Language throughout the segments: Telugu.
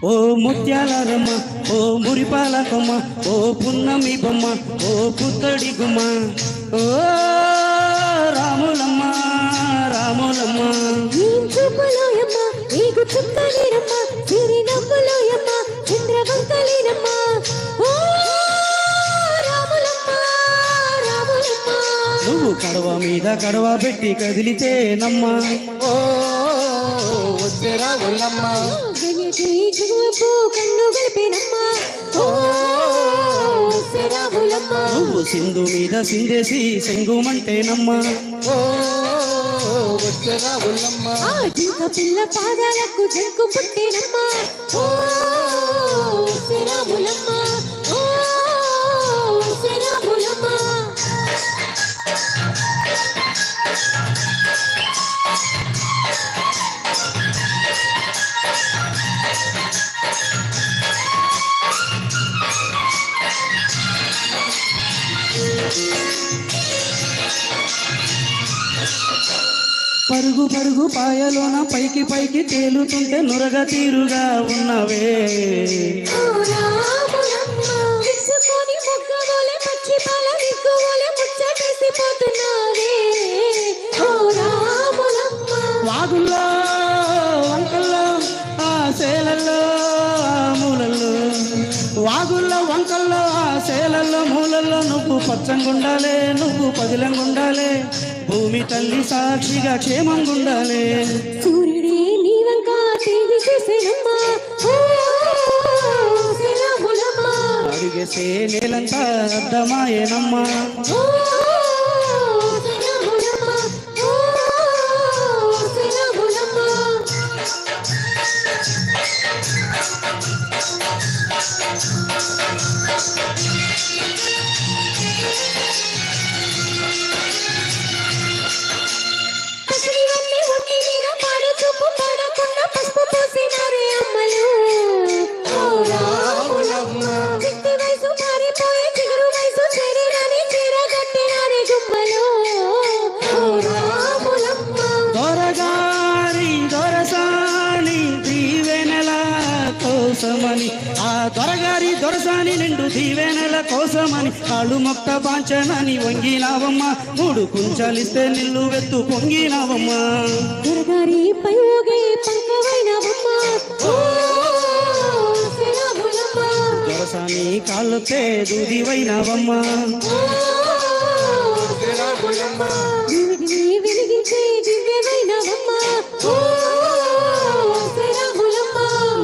ఓ ముత్యాల రమ్మ, ఓ మురిపాల కొమ్మ, ఓ పున్నమి బొమ్మ, ఓ పుత్తడి గుమ్మ, ఓ రాములమ్మ రాములమ్మ. చూపులోయమ్మ నీకు చుక్కలేరమ్మ, చిరి నవ్వులోయమ్మ చంద్రవంకలేరమ్మ, ఓ రాములమ్మ రాములమ్మ. నువ్వు కడవ మీద కడవ పెట్టి కదిలితే నమ్మ, ఓ రాములమ్మ. కన్ను కలిపినమ్మ, ఓ రాములమ్మ. నువ్వు సింధు మీద సిందేసి సెంగుమంటేనమ్మ, ఓ రాములమ్మ. జింక పిల్ల పాదాలకు జంకు పుట్టేనమ్మ, ఓ రాములమ్మ ఓ రాములమ్మ. పరుగు పరుగు పాయలోన పైకి పైకి తేలుతుంటే నురగ తీరుగా ఉన్నవే, వాగుల్లో వంకల్లో ఆ సేలల్లో మూలల్లో, వాగుల్లో వంకల్లో ఆ సేలల్లో మూలల్లో నువ్వు పచ్చంగుండాలే, నువ్వు పదిలంగుండాలే, భూమి తల్లి సాక్షిగా క్షేమంగుండాలే. సూర్యుడే నీ వంక తేది చూసేనమ్మా, అడిగేసే నేలంతా అర్థమాయేనమ్మా, ఆ దొరగారి దొరసాని నిండు దీవెనల కోసమని కాళ్ళు మొక్క పాంచనని వంగినావమ్మ, మూడు కుంచాలిస్తే నిల్లు వెత్తు పొంగినావమ్మ, దొరగారి పై ఊగే పంకవైనవమ్మ, దొరసాని కాళ్ళొత్తే దూదివైనావమ్మ, వెలిగించే దివ్యమైనవమ్మ,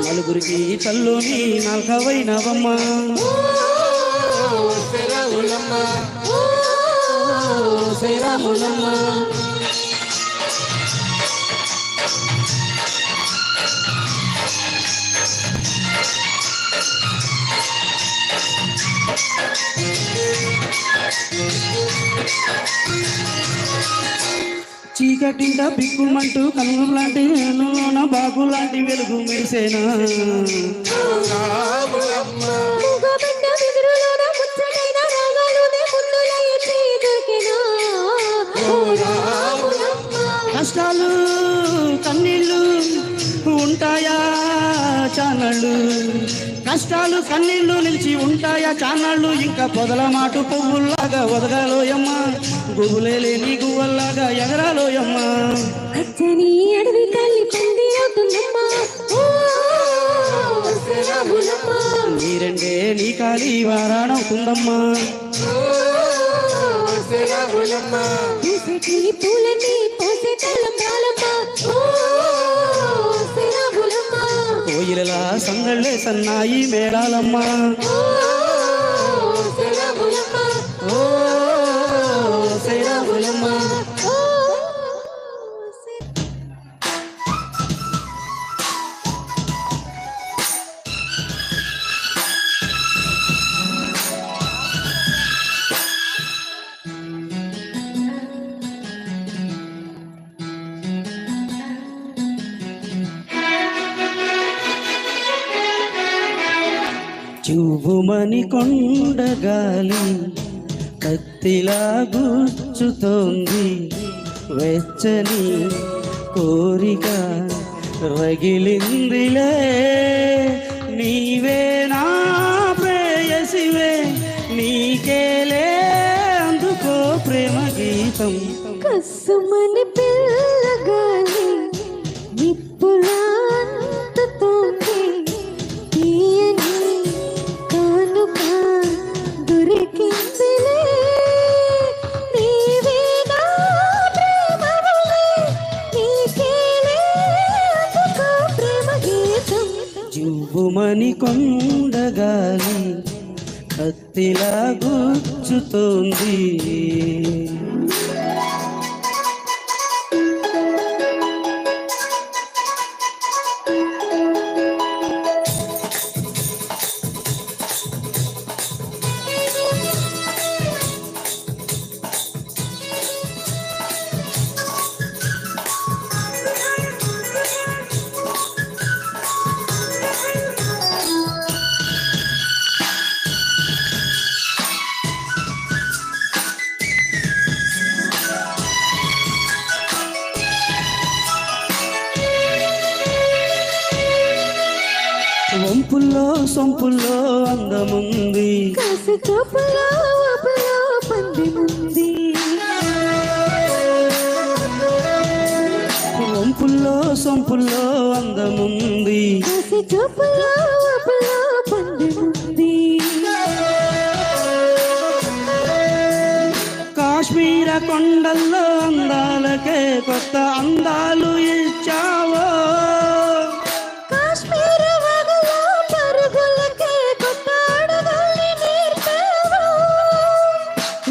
నలుగురికి తల్లుని నాల్కవైనవమ్మ, శ్రీరాములమ్మ. చీకటింట బిక్కుమంటూ కలుగు లాంటి వేణులోన బాగు లాంటి వెలుగు మెరిసేనా, కష్టాలు కన్నీళ్ళు ఉంటాయా చానళ్ళు, కష్టాలు కన్నీళ్ళు నిలిచి ఉంటాయా చానళ్ళు, ఇంకా పొదల మాటు పువ్వుల్లాగా వదగాలోయమ్మ, గుబులే లేని గువ్వల్లాగా ఎగరాలోయమ్మ, అచ్చని అడవి తల్లి పందిరవుతుందమ్మా, నీరెండే నీ కాలి వారాణవుతుందమ్మా, పూలని పోసే తలంబ్రాలమ్మా, కోయిలలా సంగళ్ళే సన్నాయి మేళాలమ్మా, ఓ శ్రీరాములమ్మ. చూవుమని కొండగాలి కత్తిలా గుచ్చుతోంది, వెచ్చని కోరిక రగిలిందిలే నీవే నా ప్రేయసివే నీకేలే అందుకో ప్రేమ గీతం కసుమని పిల్లగాలి నిప్పులాంతతోంది తీయని కానుక దొరికిందిలే నీవే నా ప్రేమవలే నీకేలే అందుకో ప్రేమ గీతం జువ్వుమని కొండగాలి కత్తిలా గుచ్చుతోంది వంపుల్లో సొంపుల్లో అందముంది కాసి చూపులో ఊపులో పందెముంది వంపుల్లో సొంపుల్లో అందముంది కాసి చూపులో ఊపులో పందెముంది కాశ్మీర కొండల్లో అందాలకే కొత్త అందాలు ఇచ్చావో కాశ్మీర వగలో పరుగులకే కొత్త అడుగుల్ని నేర్పావు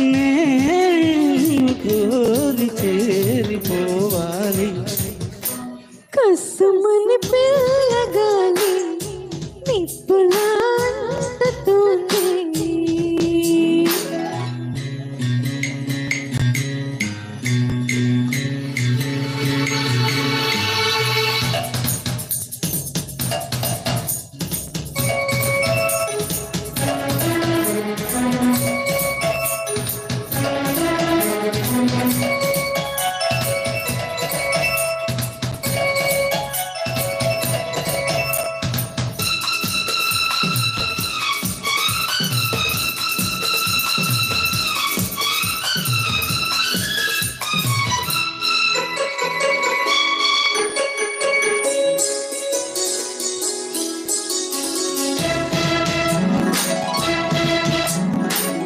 నేను కోరి చేరిపోవాలి కసుమని పిల్లగాలి నిప్పులాంతతోంది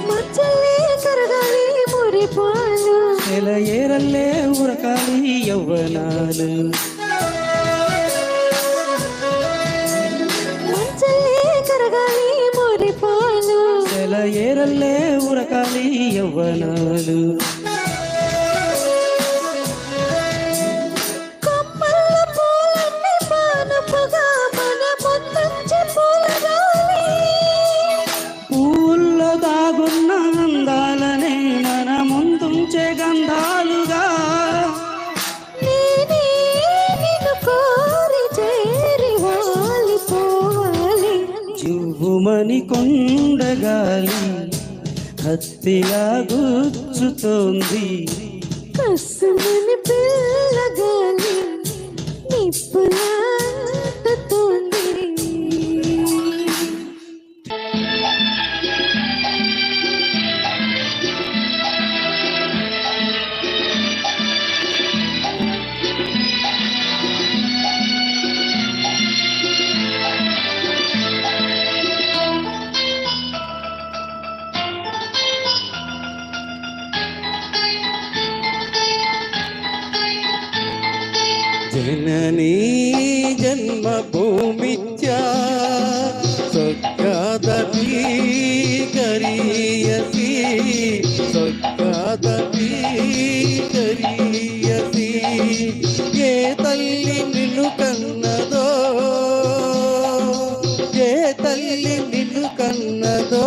మచ్చలే కరగాలి మురిపాలు నెల ఏరల్లే ఉరకాలి యవ్వనాలు మచ్చలే కరగాలి మురిపాలు నెల ఏరల్లే ఉరకాలి యవ్వనాలు కొమ్మల పూలన్నీ పానపుగా మన ముందుంచి పూలగాలి పూల్లో దాగున్న అందాలనే మన ముందుంచే గంధాలుగా నేనే నిన్ను కోరి చేరి వాలిపోవాలి జువ్వుమని కొండగాలి కత్తిలా గుచ్చుతోంది కసుమని పిల్లగాలి నిప్పులాంతతోంది జననీ జన్మభూమిత్యా స్వర్గాదపీకరీయసి స్వర్గాదపీకరీయసి ఏ తల్లి నిన్ను కన్నదో ఏ తల్లి నిన్ను కన్నదో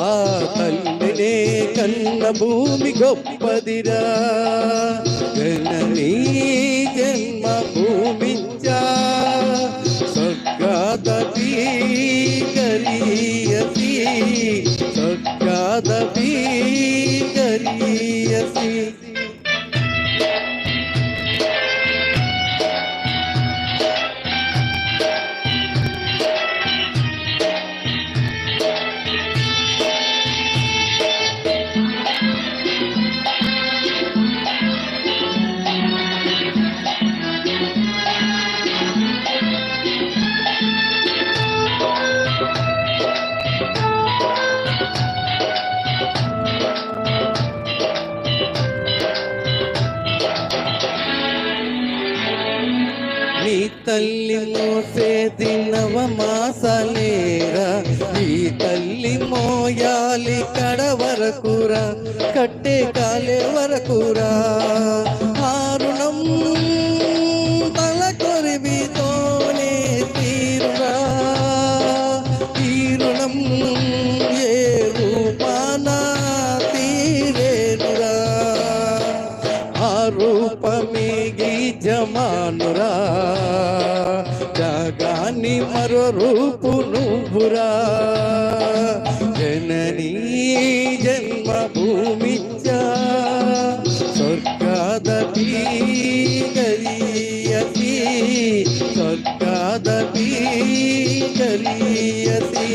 ఆ తల్లినే కన్న భూమి గొప్పదిరా జననీ జన్మభూమిత్యా స్వర్గాదపీకరీయసి స్వర్గాదపీకరీయసి తల్లి మోసేది నవమాసాలేరా, ఈ తల్లి మోయాలి కడ వరకురా, కట్టే కాలే వరకురా. ఆరుణం తల కొరివితోనే తీరురా, ఈ రుణం ఏ రూపాన తీరేనురా. ఆ రూపమే జమానురా, జగాని మరో రూపు నువ్వురా. జననీ జన్మభూమిచ్చ స్వర్గాదపి గరీయసి, స్వర్గాదపి గరీయసి.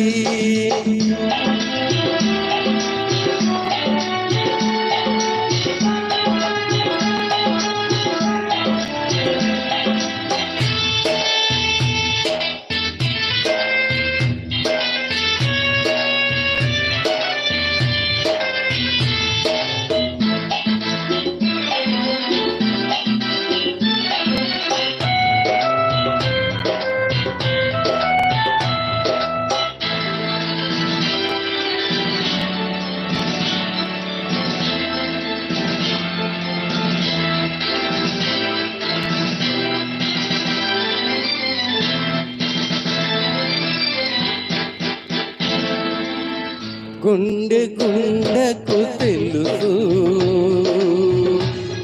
గుండె గుండెకు తెలుసు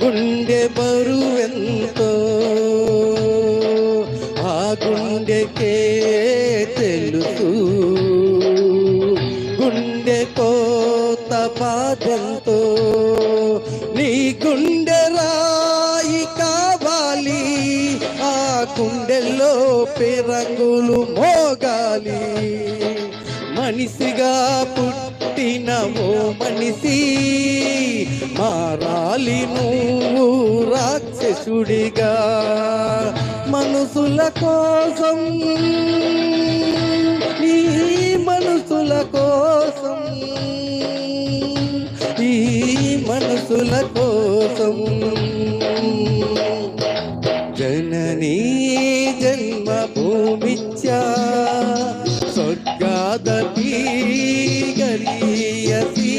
గుండె బరువెంతో, ఆ గుండెకే తెలుసు గుండె కోత బాధంతో. నీ గుండె రాయి కావాలి, ఆ గుండెల్లో పెరంగులు మోగాలి. మనిషిగా పుట్టిన ఓ మనిషి, మారాలి నువ్వు రాక్షసుడిగా. మనసుల కోసం, ఈ మనసుల కోసం, ఈ మనసుల కోసం. జననీ జన్మభూమిచ్చ స్వర్గాదపి గరీయసి,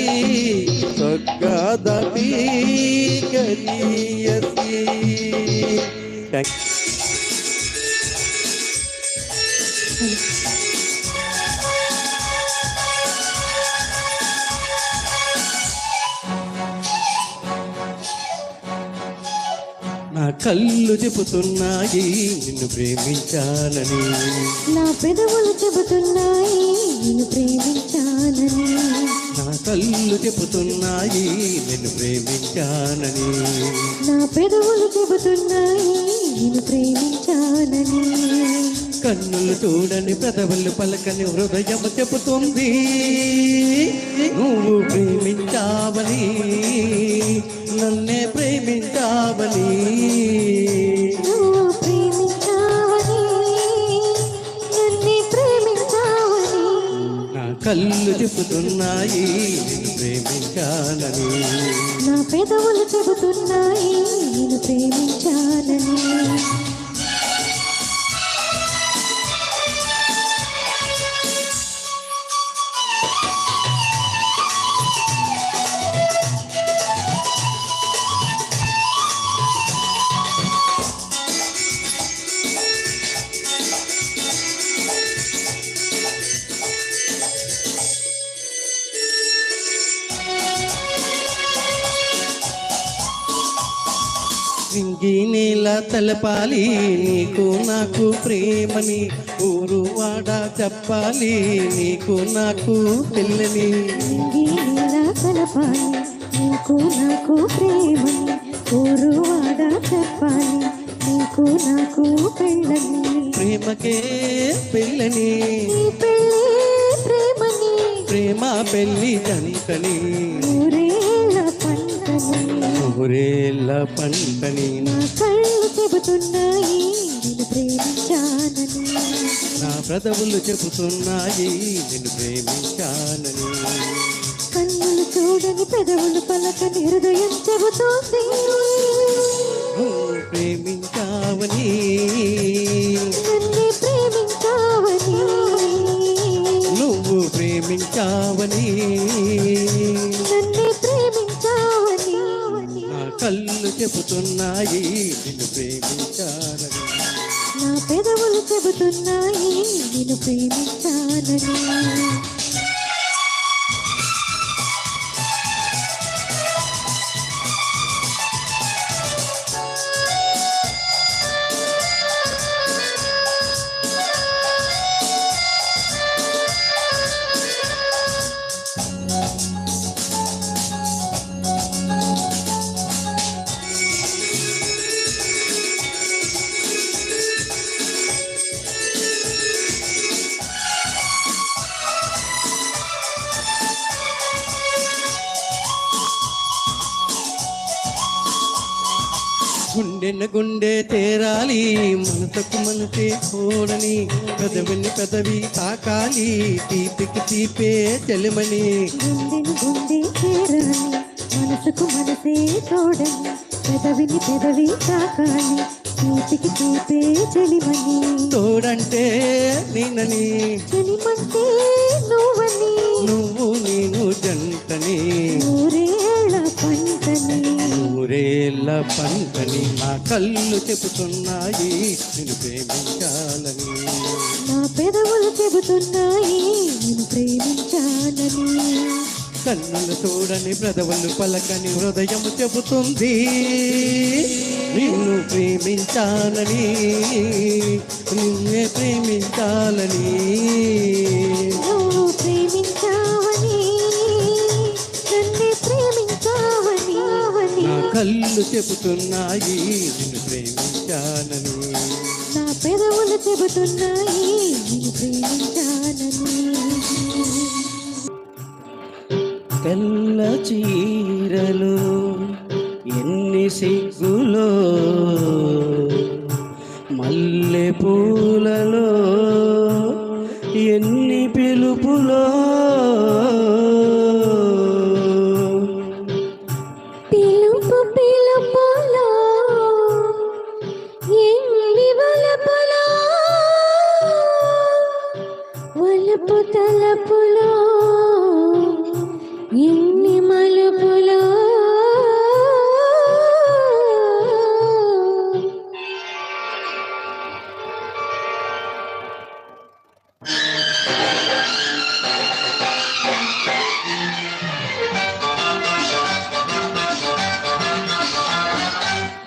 స్వర్గాదపి గరీయసి. నా కళ్ళు చెబుతున్నాయి నిన్ను ప్రేమించాలని, నా పెదవులు చెబుతున్నాయి నిన్ను ప్రేమించాలని. నా కళ్ళు చెబుతున్నాయి నిన్ను ప్రేమించానని, నా పెదవులు చెబుతున్నాయి నిన్ను ప్రేమించాలని. కన్నులు చూడని పెదవులు పలకని హృదయం చెబుతుంది నువ్వు ప్రేమించావని, నన్నే ప్రేమించావని. నువ్వు ప్రేమించావని, నన్నే ప్రేమించావని. నా కళ్ళు చెబుతున్నాయి నిన్ను ప్రేమించాలని, నా పెదవులు చెబుతున్నాయి నిన్ను ప్రేమించాలని. నింగి నేల తలపాలి నీకు నాకు ప్రేమని, ఊరు వాడ చెప్పాలి నీకు నాకు పిల్లని. నింగి నేల తలపాలి నీకు నాకు ప్రేమని, ఊరు వాడ చెప్పాలి నీకు నాకు పెళ్ళని. ప్రేమకే పెళ్ళని, నీ పెళ్ళి ప్రేమని, ప్రేమ పెళ్ళి జంటని, ఊరేళ్ళ పంటని, ఊరేళ్ళ పంటని. నా కళ్ళు చెబుతున్నాయి నిన్ను ప్రేమించానని, నా పెదవులు చెబుతున్నాయి నిన్ను ప్రేమించానని. కన్నులు చూడని పెదవులు పలకని హృదయం చెబుతోంది నువ్వు ప్రేమించావని. చెబుతున్నాయి నిన్ను ప్రేమించాలని. నా పెదవులు చెబుతున్నాయి నిన్ను ప్రేమించాలని. గుండెన గుండె తేరాలి, మనసుకు మనసే కోడని, పెదవిని పెదవి తాకాలి, తీపికి తీపే చెలిమని. గుండెను గుండె చేరాలి, మనసుకు మనసే తోడని, పెదవిని పెదవి తాకాలి, తీపికి తీపే చెలిమని. తోడంటే నేనని, చెలిమంటే నువ్వని, నువ్వు నేను జంటని, నూరేళ్ళ పంటని. నూరేళ్ళ పంటని. నా కళ్ళు చెబుతున్నాయి నిన్ను ప్రేమించాలని. నా పెదవులు చెబుతున్నాయి నేను ప్రేమించాలని. కన్నులు చూడని బ్రదవులు పలకని హృదయం చెబుతుంది నిన్ను ప్రేమించాలని, నిన్నే ప్రేమించాలని. నువ్వు ప్రేమించావని, నన్నే ప్రేమించావని. నా కళ్ళు చెబుతున్నాయి నిన్ను ప్రేమించాలని. నా పెదవులు చెబుతున్నాయి నేను ప్రేమించాలని. తెల్ల చీరలు ఎన్ని సిగ్గులో, మల్లె పూలలో ఎన్ని పిలుపులో. పిలుపు పిలుపులో ఎన్ని వలపులో, వలపు తలపులో ఎన్ని మలుపులో.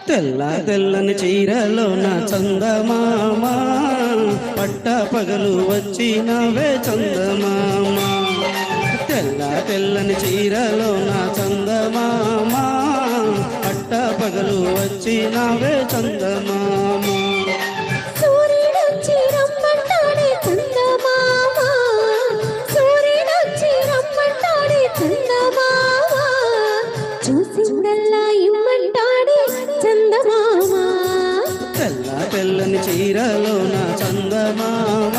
తెల్ల తెల్లని చీరలో నా చందమామ, పట్ట పగలు వచ్చినవే చందమామ. తెల్ల తెల్లని చీరలో నా చందమామ, పట్ట పగలు వచ్చినవే చందమామ. సూర్యుడొచ్చి రమ్మంటాడే చందమామ, సూర్యుడొచ్చి రమ్మంటాడే చందమామ, చూసిందల్లా ఇమ్మంటాడే చందమామ. తెల్ల తెల్లని చీరలో నా చందమామ,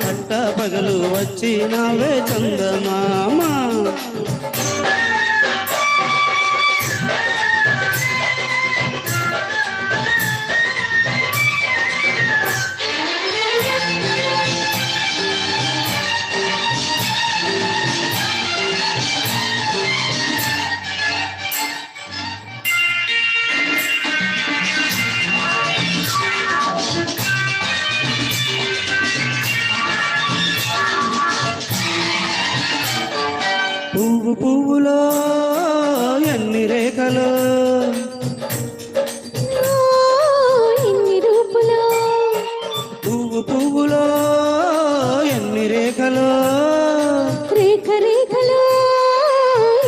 పట్ట పగలు వచ్చినవే చందమామ. పువ్వు పువ్వులో ఎన్ని రేఖలు, ఎన్ని రూపులో, పువ్వు పువ్వులో ఎన్ని రేఖలు, రేఖ రేఖలో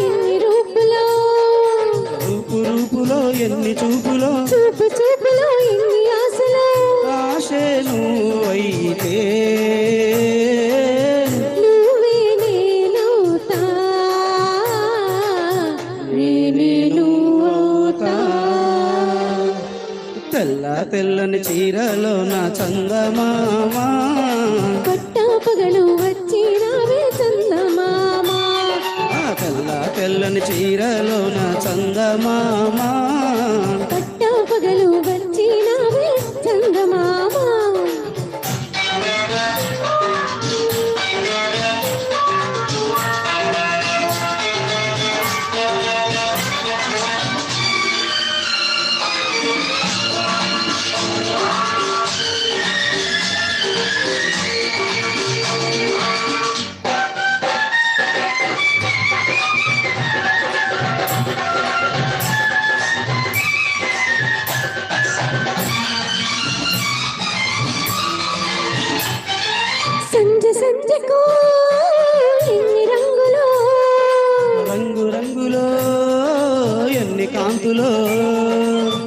ఎన్ని రూపులో, రూపు రూపులో ఎన్ని చూపులో. చూపు చూపులో ఎన్ని ఆశలో, ఆశే నువ్వైతే నువ్వే నేనవుతా, నేనే నువ్వవుతా. తెల్ల తెల్లని చీరలో నా చందమామ, పట్ట పగలు వచ్చినవే చందమామ. తెల్ల తెల్లని చీరలో నా చందమామ, పట్ట పగలు వచ్చినవే చందమామ.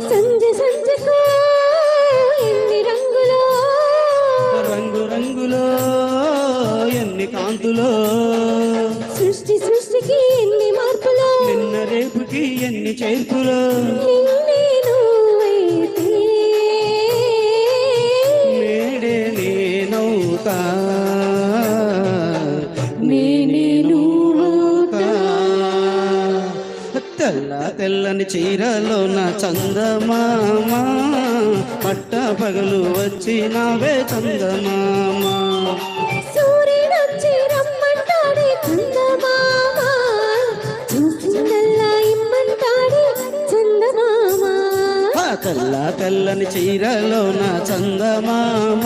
సంజె సంజెకు ఎన్ని రంగులో రంగు రంగులో ఎన్ని కాంతులో సృష్టి సృష్టికి ఎన్ని మార్పులో నిన్న రేపుకి ఎన్ని చేర్పులో నిన్నే నువ్వైతే నేడే నేనవుతా నేనే నువ్వవుతా. తెల్ల తెల్లని చీరలో నా చందమామ పట్ట పగలు వచ్చినావే చందమామ సూర్యుడొచ్చి రమ్మంటాడే చందమామ చూసిందల్లా ఇమ్మంటాడే చందమామ తెల్ల తెల్లని చీరలో నా చందమామ